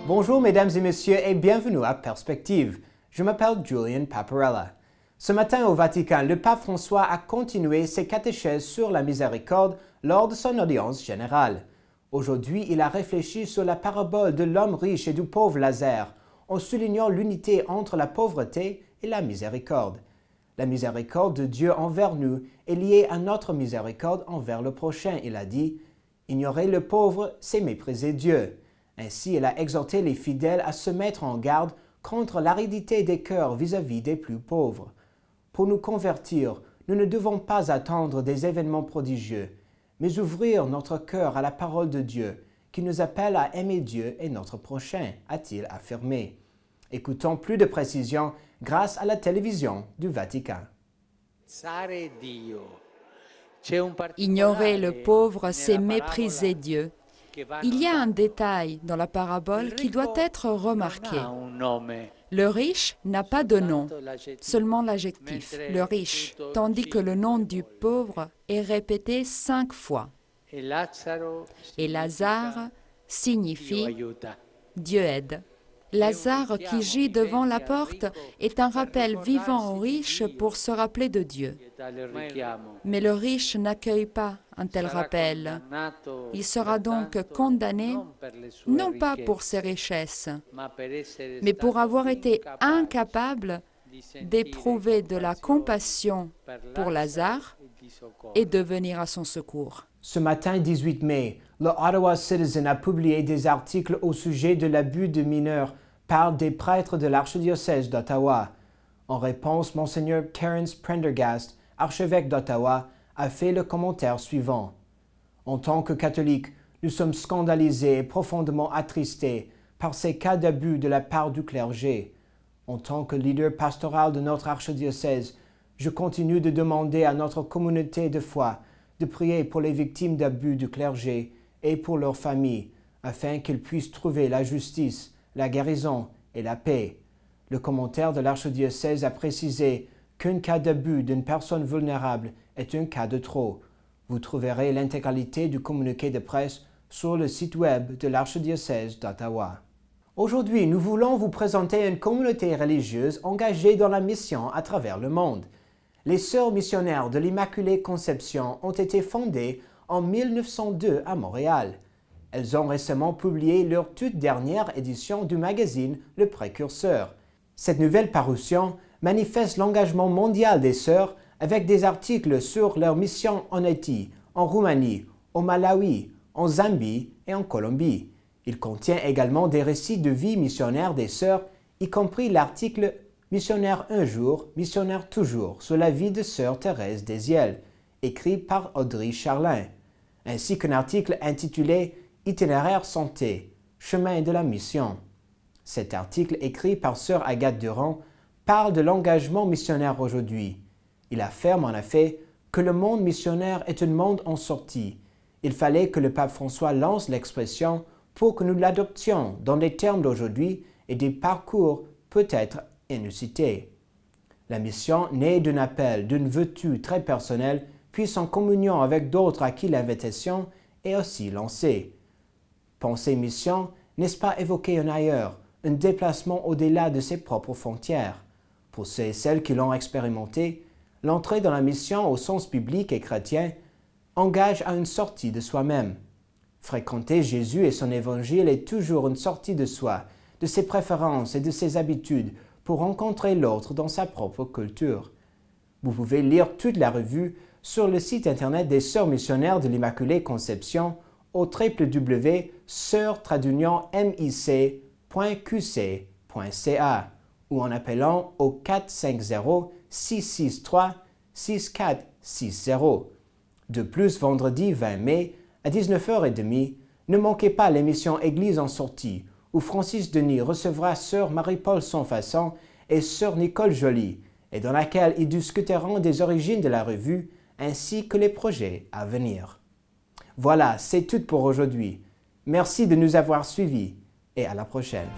Bonjour mesdames et messieurs et bienvenue à Perspective. Je m'appelle Julian Paparella. Ce matin au Vatican, le pape François a continué ses catéchèses sur la miséricorde lors de son audience générale. Aujourd'hui, il a réfléchi sur la parabole de l'homme riche et du pauvre Lazare, en soulignant l'unité entre la pauvreté et la miséricorde. La miséricorde de Dieu envers nous est liée à notre miséricorde envers le prochain, il a dit. Ignorer le pauvre, c'est mépriser Dieu. Ainsi, il a exhorté les fidèles à se mettre en garde contre l'aridité des cœurs vis-à-vis des plus pauvres. Pour nous convertir, nous ne devons pas attendre des événements prodigieux, mais ouvrir notre cœur à la parole de Dieu, qui nous appelle à aimer Dieu et notre prochain, a-t-il affirmé. Écoutons plus de précisions grâce à la télévision du Vatican. Ignorer le pauvre, c'est mépriser Dieu. Il y a un détail dans la parabole qui doit être remarqué. Le riche n'a pas de nom, seulement l'adjectif, le riche, tandis que le nom du pauvre est répété 5 fois. Et Lazare signifie « Dieu aide ». Lazare qui gît devant la porte est un rappel vivant aux riches pour se rappeler de Dieu. Mais le riche n'accueille pas un tel rappel. Il sera donc condamné, non pas pour ses richesses, mais pour avoir été incapable d'éprouver de la compassion pour Lazare et de venir à son secours. Ce matin 18 mai, le Ottawa Citizen a publié des articles au sujet de l'abus de mineurs par des prêtres de l'archidiocèse d'Ottawa. En réponse, Monseigneur Terence Prendergast, archevêque d'Ottawa, a fait le commentaire suivant. En tant que catholiques, nous sommes scandalisés et profondément attristés par ces cas d'abus de la part du clergé. En tant que leader pastoral de notre archidiocèse, je continue de demander à notre communauté de foi de prier pour les victimes d'abus du clergé et pour leurs familles, afin qu'ils puissent trouver la justice, la guérison et la paix. Le commentaire de l'archidiocèse a précisé qu'un cas d'abus d'une personne vulnérable est un cas de trop. Vous trouverez l'intégralité du communiqué de presse sur le site web de l'archidiocèse d'Ottawa. Aujourd'hui, nous voulons vous présenter une communauté religieuse engagée dans la mission à travers le monde. Les Sœurs missionnaires de l'Immaculée Conception ont été fondées en 1902 à Montréal. Elles ont récemment publié leur toute dernière édition du magazine Le Précurseur. Cette nouvelle parution manifeste l'engagement mondial des Sœurs avec des articles sur leur mission en Haïti, en Roumanie, au Malawi, en Zambie et en Colombie. Il contient également des récits de vie missionnaire des Sœurs, y compris l'article « Missionnaire un jour, missionnaire toujours » sur la vie de Sœur Thérèse Désiel, écrit par Audrey Charlin, ainsi qu'un article intitulé « Itinéraire santé, chemin de la mission ». Cet article, écrit par Sœur Agathe Durand, parle de l'engagement missionnaire aujourd'hui. Il affirme en effet que le monde missionnaire est un monde en sortie. Il fallait que le pape François lance l'expression pour que nous l'adoptions dans les termes d'aujourd'hui et des parcours peut-être inusités. La mission naît d'un appel, d'une vertu très personnelle, puis en communion avec d'autres à qui l'invitation est aussi lancée. Penser mission, n'est-ce pas évoquer un ailleurs, un déplacement au-delà de ses propres frontières? Pour ceux et celles qui l'ont expérimenté, l'entrée dans la mission au sens biblique et chrétien engage à une sortie de soi-même. Fréquenter Jésus et son évangile est toujours une sortie de soi, de ses préférences et de ses habitudes pour rencontrer l'autre dans sa propre culture. Vous pouvez lire toute la revue sur le site internet des Sœurs missionnaires de l'Immaculée Conception au www.sœurs-mic.qc.ca ou en appelant au 450-663-6460. De plus, vendredi 20 mai, à 19h30, ne manquez pas l'émission Église en sortie, où Francis Denis recevra Sœur Marie-Paul Sonfaçon et Sœur Nicole Joly, et dans laquelle ils discuteront des origines de la revue ainsi que les projets à venir. Voilà, c'est tout pour aujourd'hui. Merci de nous avoir suivis et à la prochaine.